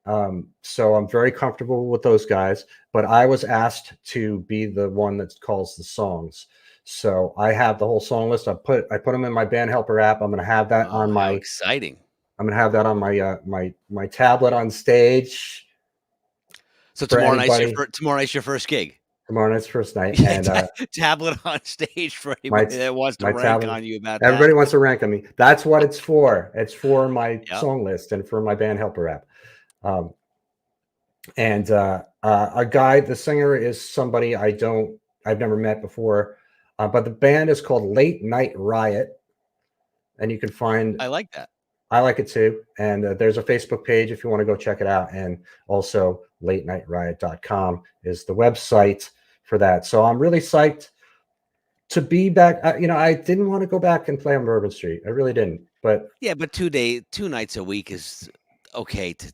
So I'm very comfortable with those guys. But I was asked to be the one that calls the songs. So I have the whole song list. I put them in my Band Helper app. I'm going to have that on my. How exciting! I'm going to have that on my my tablet on stage. So tomorrow night's your first gig. Tomorrow night's first night, Yeah, and tablet on stage for my anybody that wants to my rank tablet. on you about that. Everybody wants to rank on me. That's what it's for. It's for my Yep. song list and for my band helper app. Um, and a guy, the singer is somebody I've never met before, but the band is called Late Night Riot, and you can find. I like that. I like it too, and there's a Facebook page if you want to go check it out, and also latenightriot.com is the website for that. So I'm really psyched to be back. I didn't want to go back and play on Bourbon Street. I really didn't, but Yeah, but 2 nights a week is okay to,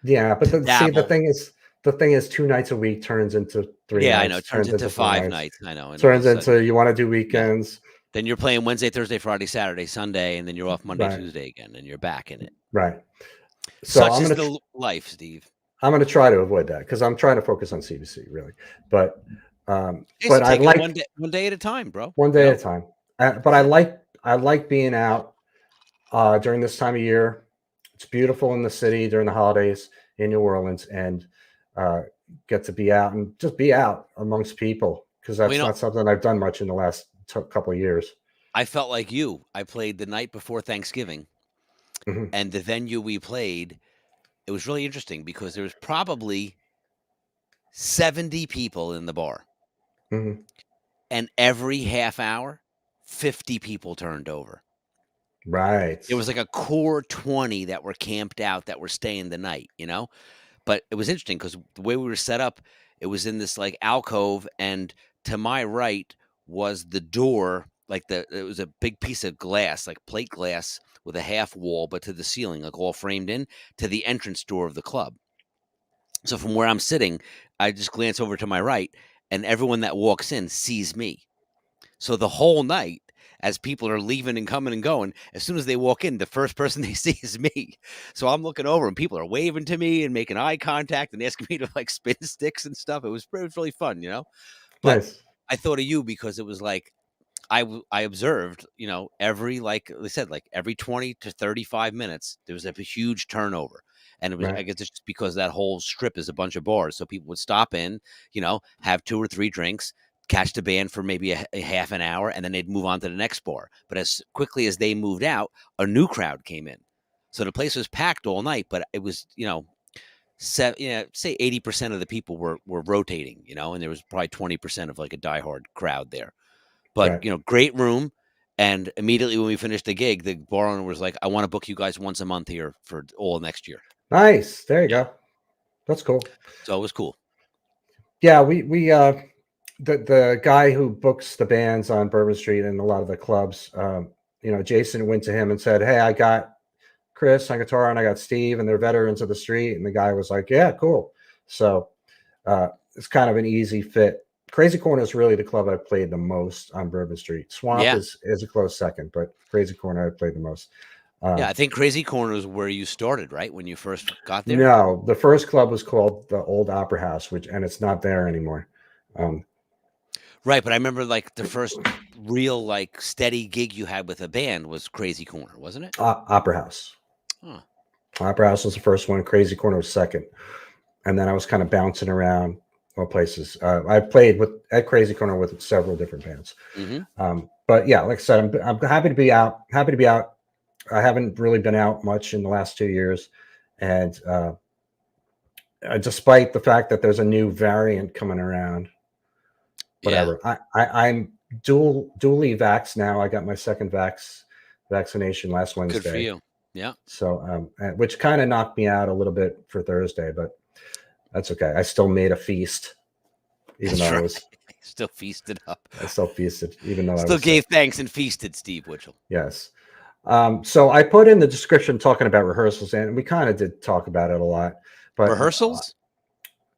yeah, but to see, the dabble. thing is, 2 nights a week turns into three Yeah, I know. nights, It turns turns into into four 5 nights, nights. I know, and all of a turns sudden, into you want to do yeah. weekends, Then you're playing Wednesday, Thursday, Friday, Saturday, Sunday, and then you're off Monday, right? Tuesday again, and you're back in it. Right. So Such is the life, Steve. I'm gonna try to avoid that because I'm trying to focus on CBC really, but Just but I take it like one day at a time, bro. one day at a time. But I like being out during this time of year. It's beautiful in the city during the holidays in New Orleans, and uh, get to be out and just be out amongst people because Well, that's not something I've done much in the last couple of years. I felt like you. I played the night before Thanksgiving, Hmm. and the venue we played, it was really interesting because there was probably 70 people in the bar, Hmm. and every half hour, 50 people turned over. Right. There was like a core 20 that were camped out that were staying the night, But it was interesting because the way we were set up, it was in this like alcove, and to my right was the door. It was a big piece of glass, like plate glass with a half wall, but to the ceiling, like all framed in to the entrance door of the club. So from where I'm sitting, I just glance over to my right, and everyone that walks in sees me. So the whole night, as people are leaving and coming and going, as soon as they walk in, the first person they see is me. So I'm looking over, and people are waving to me and making eye contact and asking me to like spin sticks and stuff. It was really fun. But Nice. I thought of you because it was like I observed, every like they said, like every 20 to 35 minutes, there was a huge turnover. And it was, I Right. guess, it's just because that whole strip is a bunch of bars. So people would stop in, have 2 or 3 drinks, catch the band for maybe a half an hour, and then they'd move on to the next bar. But as quickly as they moved out, a new crowd came in. So the place was packed all night, but it was, say 80% of the people were rotating, and there was probably 20% of like a diehard crowd there. But, Right. great room, and immediately when we finished the gig, the bar owner was like, "I wanna book you guys once a month here for all next year." Nice. There you Yeah, go. That's cool. so it was cool. Yeah, we the guy who books the bands on Bourbon Street and a lot of the clubs, Jason went to him and said, "Hey, I got Chris on guitar and I got Steve, and they're veterans of the street." And the guy was like, "Yeah, cool." So it's kind of an easy fit. Crazy Corner is really the club I've played the most on Bourbon Street. Swamp Yeah. is a close second, but Crazy Corner I've played the most. Yeah, Um, I think Crazy Corner is where you started, right? When you first got there? no, the first club was called the Old Opera House, and it's not there anymore. Um, Right, but I remember, like, the first real, like, steady gig you had with a band was Crazy Corner, wasn't it? Opera House. Huh. Opera House was the first one. Crazy Corner was second, and then I was kind of bouncing around all places. I played at Crazy Corner with several different bands. Mhm. But yeah, like I said, I'm happy to be out. Happy to be out. I haven't really been out much in the last 2 years, and despite the fact that there's a new variant coming around, Yeah. whatever. I'm dually vax now. I got my second vaccination last Good for Wednesday, you. Yeah. so which kind of knocked me out a little bit for Thursday, but that's okay. I still made a feast, even though That's I right. was Still feasted up. I still feasted, even though I Still was sick. gave thanks and feasted, Steve Witchell. Yes. So I put in the description talking about rehearsals, and we kind of did talk about it a lot, but Rehearsals?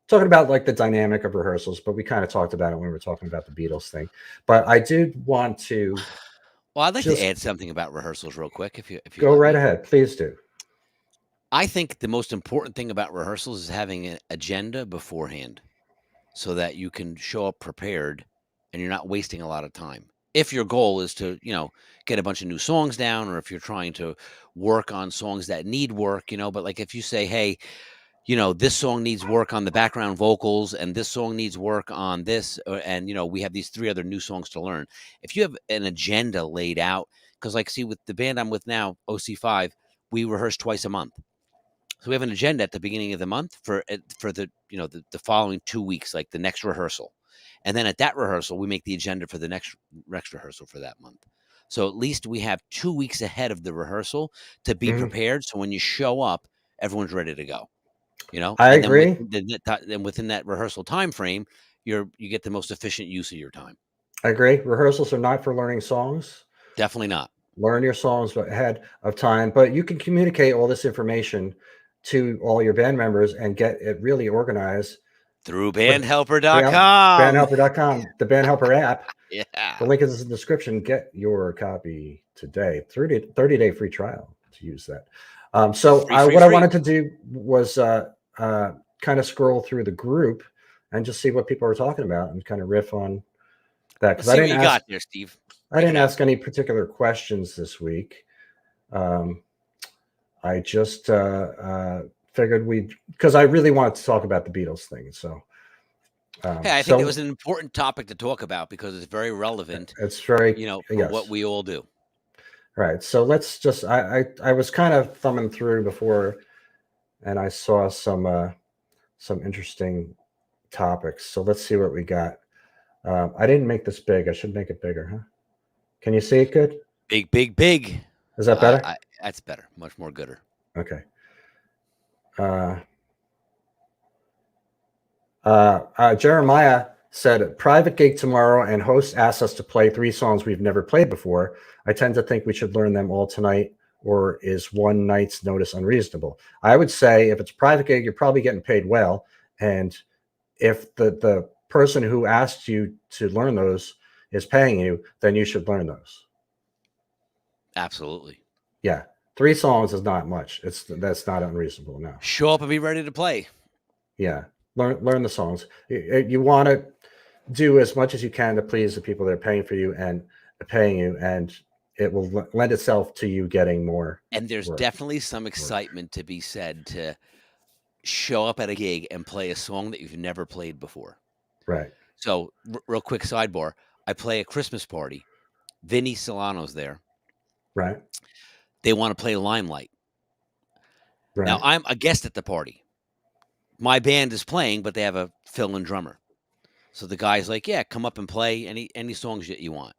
talking about like the dynamic of rehearsals, but we kind of talked about it when we were talking about the Beatles thing. But I did want to Well, I'd like to just add something about rehearsals real quick if you go let right me. ahead. Please do. I think the most important thing about rehearsals is having an agenda beforehand so that you can show up prepared and you're not wasting a lot of time. If your goal is to, get a bunch of new songs down, or if you're trying to work on songs that need work, but like if you say, hey, this song needs work on the background vocals, and this song needs work on this, and we have these 3 other new songs to learn. If you have an agenda laid out, because like, see, with the band I'm with now, OC5, we rehearse twice a month. So we have an agenda at the beginning of the month for the the following 2 weeks, like the next rehearsal, and then at that rehearsal we make the agenda for the next rehearsal for that month. So at least we have 2 weeks ahead of the rehearsal to be Mhm. prepared. So when you show up, everyone's ready to go. I And then agree. within that rehearsrsal time frame, you get the most efficient use of your time. I agree. Rehearsals are not for learning songs. Definitely not. Learn your songs ahead of time, but you can communicate all this information to all your band members and get it really organized Through with yeah, bandhelper.com. bandhelper.com, the Band Helper app. Yeah. The link is in the description. Get your copy today. 30-day free trial to use that. So Free, free, what I free. wanted to do was kind of scroll through the group and just see what people are talking about and kind of riff on that, because Let's see what you got there, Steve. I didn't ask any particular questions this week. I just figured because I really wanted to talk about the Beatles thing. So, hey, I think it was an important topic to talk about because it's very relevant. It's very, for what we all do. Right. So let's just. I was kind of thumbing through before, and I saw some interesting topics. So let's see what we got. I didn't make this big. I should make it bigger, huh? Can you see it good? Big, big, big. Is that better? That's better. Much more gooder. Okay. Jeremiah said, private gig tomorrow, and host asked us to play 3 songs we've never played before. I tend to think we should learn them all tonight, or is one night's notice unreasonable? I would say if it's a private gig, you're probably getting paid well. And if the person who asked you to learn those is paying you, then you should learn those. Absolutely. Yeah. 3 songs is not much. That's not unreasonable. No. Show up and be ready to play. Yeah. Learn the songs. You want to do as much as you can to please the people that are paying for you and paying you, and it will lend itself to you getting more. And there's definitely some excitement to be said to show up at a gig and play a song that you've never played before. Right. So, real quick sidebar: I play a Christmas party. Vinny Solano's there. Right. They want to play Limelight. Right. Now, I'm a guest at the party. My band is playing, but they have a fill-in drummer. So the guy's like, "Yeah, come up and play any songs that you want."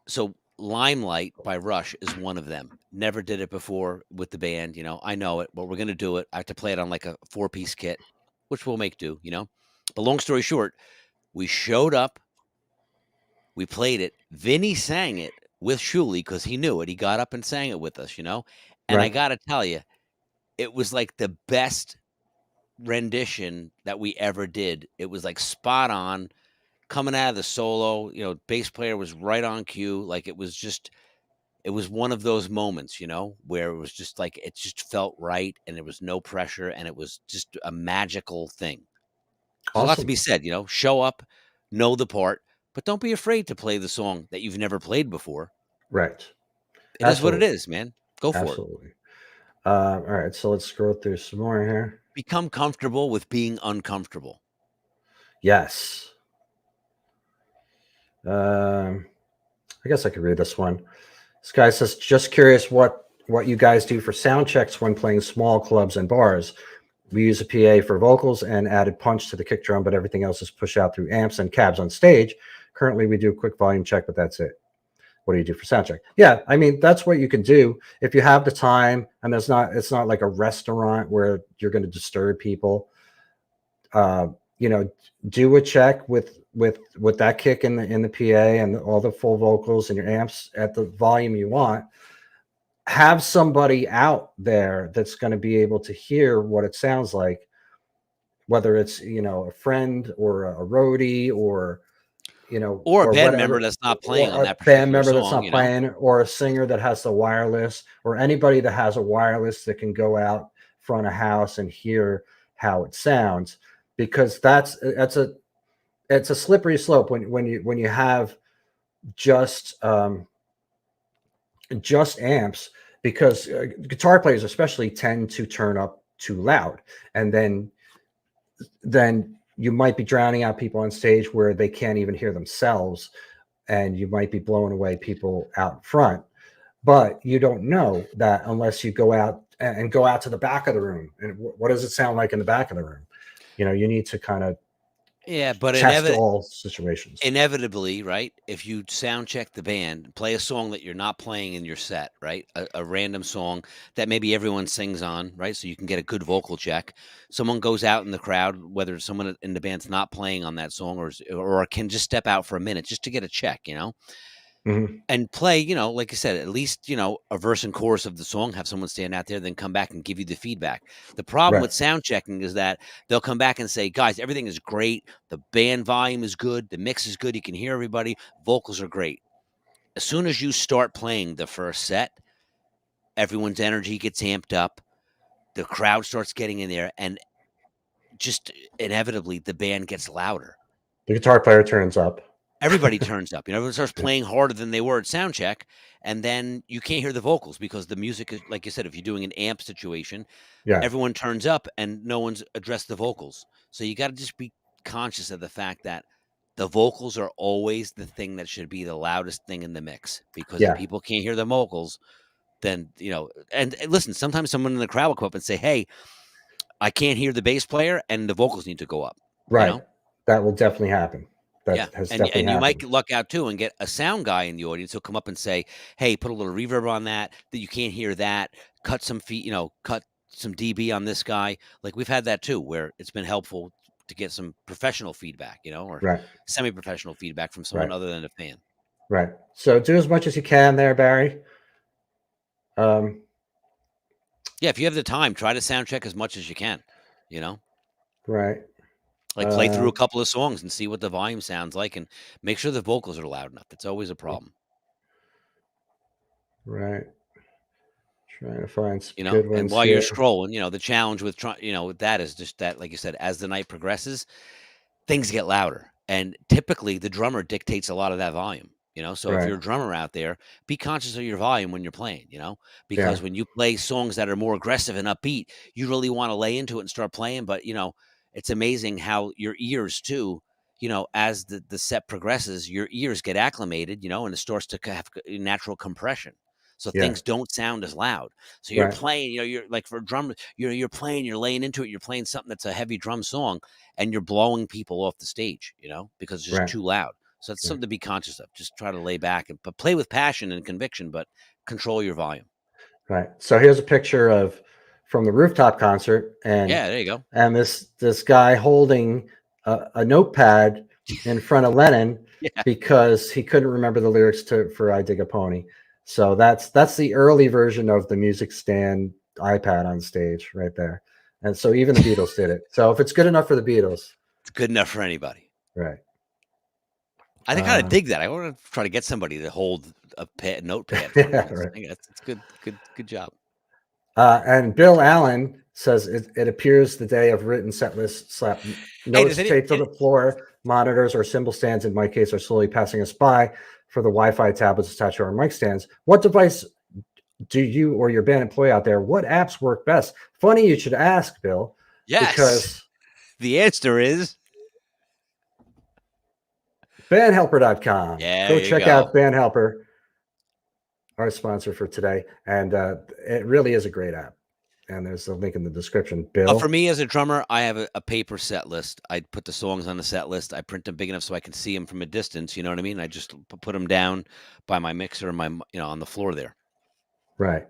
So Limelight by Rush is one of them. Never did it before with the band. I know it, but we're gonna do it. I have to play it on like a 4-piece kit, which we'll make do. But long story short, we showed up. We played it. Vinny sang it with Shuley because he knew it. He got up and sang it with us, And Right. I got to tell you, it was like the best rendition that we ever did. It was like spot on, coming out of the solo. Bass player was right on cue. Like it was one of those moments, where it was just like it just felt right, and there was no pressure, and it was just a magical thing. There's a lot to be said, show up, know the part. But don't be afraid to play the song that you've never played before. Right. It is what it is, man. Go for it. Absolutely. All right. So let's scroll through some more here. Become comfortable with being uncomfortable. Yes. I guess I could read this one. This guy says, just curious what you guys do for sound checks when playing small clubs and bars. We use a PA for vocals and added punch to the kick drum, but everything else is pushed out through amps and cabs on stage. Currently, we do a quick volume check, but that's it. What do you do for sound check? Yeah, I mean, that's what you can do if you have the time, and it's not like a restaurant where you're going to disturb people. Do a check with that kick in the PA and all the full vocals and your amps at the volume you want. Have somebody out there that's going to be able to hear what it sounds like, whether it's a friend or a roadie or a band member that's not playing on that band member song, that's not playing, or a singer that has the wireless, or anybody that has a wireless that can go out front of house and hear how it sounds, because it's a slippery slope when you have just amps, because guitar players especially tend to turn up too loud, and then you might be drowning out people on stage where they can't even hear themselves, and you might be blowing away people out front. But you don't know that unless you go out and go out to the back of the room. And what does it sound like in the back of the room? You need to kind of Yeah, but test all situations. inevitably, right? If you sound check the band, play a song that you're not playing in your set, right? A random song that maybe everyone sings on, right? So you can get a good vocal check. Someone goes out in the crowd, whether someone in the band's not playing on that song or can just step out for a minute just to get a check, Mhm. and play, like I said, at least, a verse and chorus of the song, have someone stand out there, then come back and give you the feedback. The problem Right. with sound checking is that they'll come back and say, guys, everything is great. The band volume is good. The mix is good. You can hear everybody. Vocals are great. As soon as you start playing the first set, everyone's energy gets amped up. The crowd starts getting in there, and just inevitably the band gets louder. The guitar player turns up. Everybody turns up. Everyone starts playing harder than they were at sound check, and then you can't hear the vocals because the music is, like you said, if you're doing an amp situation, Yeah. everyone turns up and no one's addressed the vocals. So you got to just be conscious of the fact that the vocals are always the thing that should be the loudest thing in the mix, because if Yeah. people can't hear the vocals, then, and listen, sometimes someone in the crowd will come up and say, hey, I can't hear the bass player and the vocals need to go up, you Right. know? That will definitely happen. Yeah, That has and definitely you might happened. luck out too and get a sound guy in the audience who'll come up and say, "Hey, put a little reverb on that you can't hear that. Cut some feet, cut some dB on this guy." Like, we've had that too, where it's been helpful to get some professional feedback, or Right. semi-professional feedback from someone Right. other than a fan. Right. So do as much as you can there, Barry. Yeah, if you have the time, try to sound check as much as you can. You know, Right. like, play through a couple of songs and see what the volume sounds like, and make sure the vocals are loud enough. That's always a problem. Right. Trying to find some good And ones while you're here. scrolling, the challenge with trying, with that is just that, like you said, as the night progresses, things get louder. And typically the drummer dictates a lot of that volume, so if Right. you're a drummer out there, be conscious of your volume when you're playing, Yeah. because when you play songs that are more aggressive and upbeat, you really want to lay into it and start playing. But, it's amazing how your ears too, as the set progresses, your ears get acclimated, and it starts to have natural compression. So Yeah. things don't sound as loud. So you're Right. playing, you're like, for a drum, you're playing, you're laying into it, you're playing something that's a heavy drum song, and you're blowing people off the stage, because it's just Right. too loud. So that's Right. something to be conscious of. Just try to lay back but play with passion and conviction, but control your volume. Right. So here's a picture of from the rooftop concert, and Yeah, there you go. this guy holding a notepad in front of Lennon Yeah. because he couldn't remember the lyrics for "I Dig a Pony." So that's the early version of the music stand iPad on stage right there. And so even the Beatles did it. So if it's good enough for the Beatles, It's good enough for anybody. right? I kind of dig that. I want to try to get somebody to hold a notepad for me. Yeah, right. It's good job. And Bill Allen says it appears the day of written set list slap notes taped to the floor, monitors or cymbal stands in my case are slowly passing us by for the Wi-Fi tablets attached to our mic stands. What device do you or your band employ out there? What apps work best? Funny you should ask, Bill. Yes. Because the answer is bandhelper.com. Yeah, Go check out Bandhelper, our sponsor for today. And it really is a great app. And there's a link in the description. Bill? For me as a drummer, I have a paper set list. I put the songs on the set list. I print them big enough so I can see them from a distance. You know what I mean? I just put them down by my mixer, on the floor there. Right.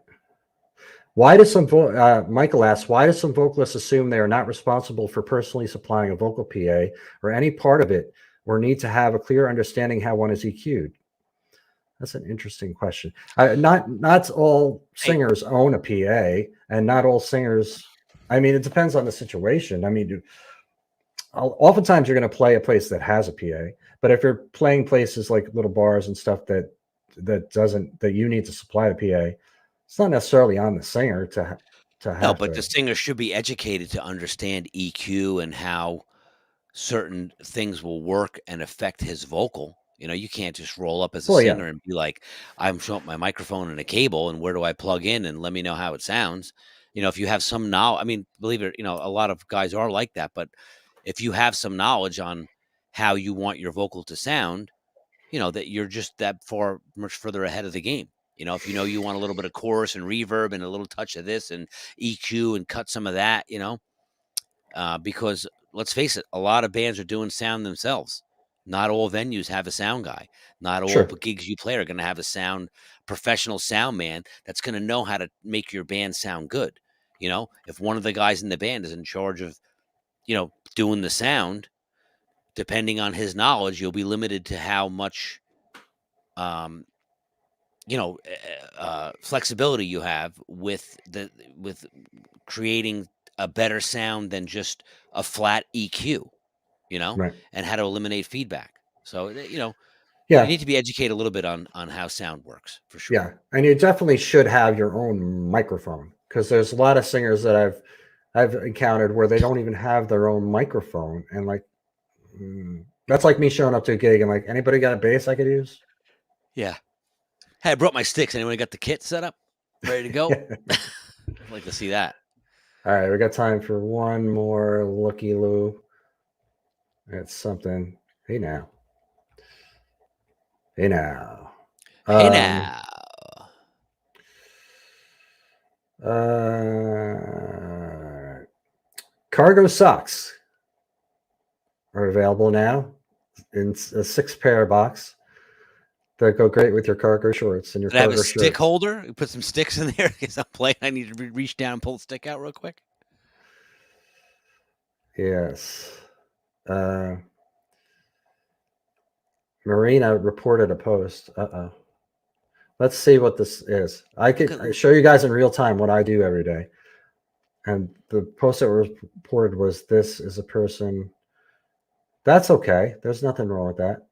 Why does Michael asks, why do some vocalists assume they are not responsible for personally supplying a vocal PA or any part of it, or need to have a clear understanding how one is EQ'd? That's an interesting question. Not all singers own a PA, and not all singers. I mean, it depends on the situation. I mean, oftentimes you're going to play a place that has a PA, but if you're playing places like little bars and stuff that you need to supply the PA, it's not necessarily on the singer to have. No, but the singer should be educated to understand EQ and how certain things will work and affect his vocal. You can't just roll up as a singer and be like, I'm showing my microphone and a cable, and where do I plug in, and let me know how it sounds. If you have some knowledge, I mean, believe it, a lot of guys are like that, but if you have some knowledge on how you want your vocal to sound, that you're just that far much further ahead of the game. If you want a little bit of chorus and reverb and a little touch of this and EQ and cut some of that, because let's face it, a lot of bands are doing sound themselves. Not all venues have a sound guy. Not all Sure. gigs you play are going to have a professional sound man that's going to know how to make your band sound good. If one of the guys in the band is in charge of, doing the sound, depending on his knowledge, you'll be limited to how much, flexibility you have with creating a better sound than just a flat EQ, Right. and how to eliminate feedback. So, you Yeah. need to be educated a little bit on how sound works, for sure. Yeah. And you definitely should have your own microphone, because there's a lot of singers that I've encountered where they don't even have their own microphone. And like, that's like me showing up to a gig and like, anybody got a bass I could use? Yeah. Hey, I brought my sticks. Anyone got the kit set up? Ready to go? I'd like to see that. All right. We got time for one more looky-loo. It's something. Hey now. Hey now. Hey now. Cargo socks are available now in a 6-pair box that go great with your cargo shorts and your Did I have cargo a shirt. stick holder? You put some sticks in there because I'm playing. I need to reach down and pull the stick out real quick. Yes. Marina reported a post. Let's see what this is. I could show you guys in real time what I do every day. And the post that was reported was, this is a person. That's okay. There's nothing wrong with that.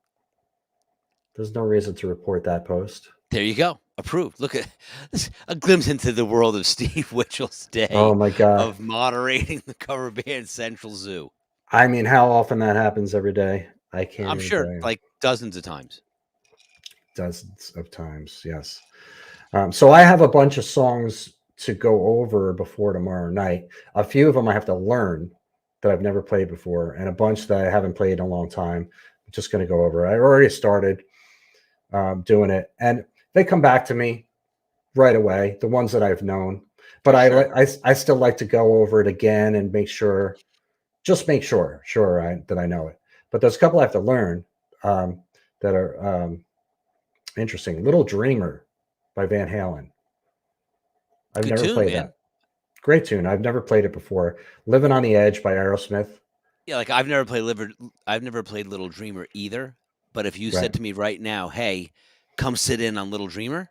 There's no reason to report that post. There you go. Approved. Look at this, a glimpse into the world of Steve Witchell's day. Oh my God. Of moderating the cover band Central Zoo. I mean, how often that happens every day? I can't. I'm sure like dozens of times. Dozens of times, yes. So I have a bunch of songs to go over before tomorrow night. A few of them I have to learn that I've never played before, and a bunch that I haven't played in a long time. I'm just going to go over. I already started doing it, and they come back to me right away, the ones that I've known. But I still like to go over it again and make sure that I know it. But there's a couple I have to learn that are interesting. Little Dreamer by Van Halen. I've Good never tune, played man. that. Great tune. I've never played it before. Living on the Edge by Aerosmith. Yeah, like I've never played Little Dreamer either. But if you said to me right now, "Hey, come sit in on Little Dreamer,"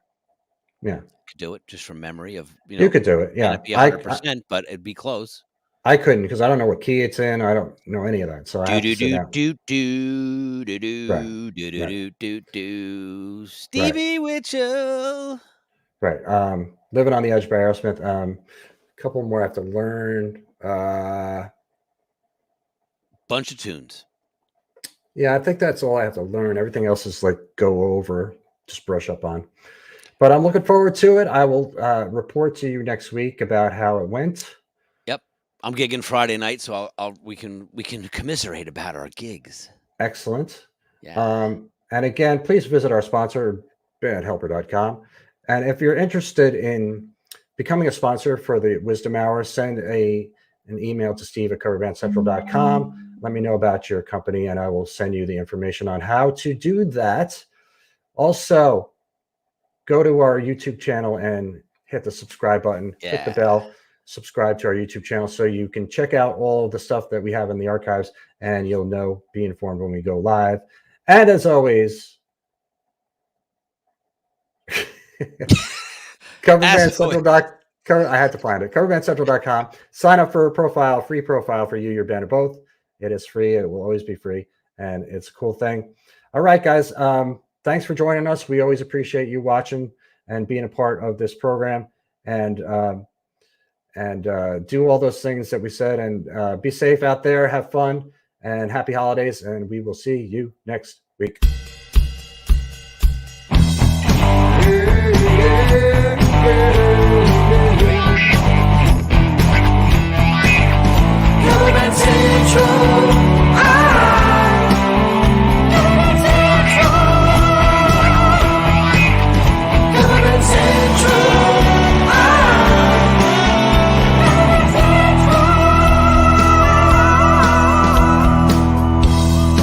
yeah, I could do it just from memory. You could do it. Yeah, it'd be 100%, but it'd be close. I couldn't, because I don't know what key it's in. I don't know any of that. So I have to sit down. Stevie Witchell. Right. Living on the Edge by Aerosmith. A couple more I have to learn. Bunch of tunes. Yeah, I think that's all I have to learn. Everything else is like go over, just brush up on. But I'm looking forward to it. I will report to you next week about how it went. Yep, I'm gigging Friday night, so we can commiserate about our gigs. Excellent. Yeah. And again, please visit our sponsor, bandhelper.com. And if you're interested in becoming a sponsor for the Wizdumb Hour, send an email to steve@coverbandcentral.com. Let me know about your company, and I will send you the information on how to do that. Also, go to our YouTube channel and hit the subscribe button, hit the bell, subscribe to our YouTube channel so you can check out all of the stuff that we have in the archives, and you'll be informed when we go live. And as always, coverbandcentral.com. I had to find it. Coverbandcentral.com. Sign up for a profile, free profile for you, your band, or both. It is free. It will always be free, and it's a cool thing. All right, guys. Thanks for joining us. We always appreciate you watching and being a part of this program, and do all those things that we said, and be safe out there. Have fun, and happy holidays. And we will see you next week. Yeah.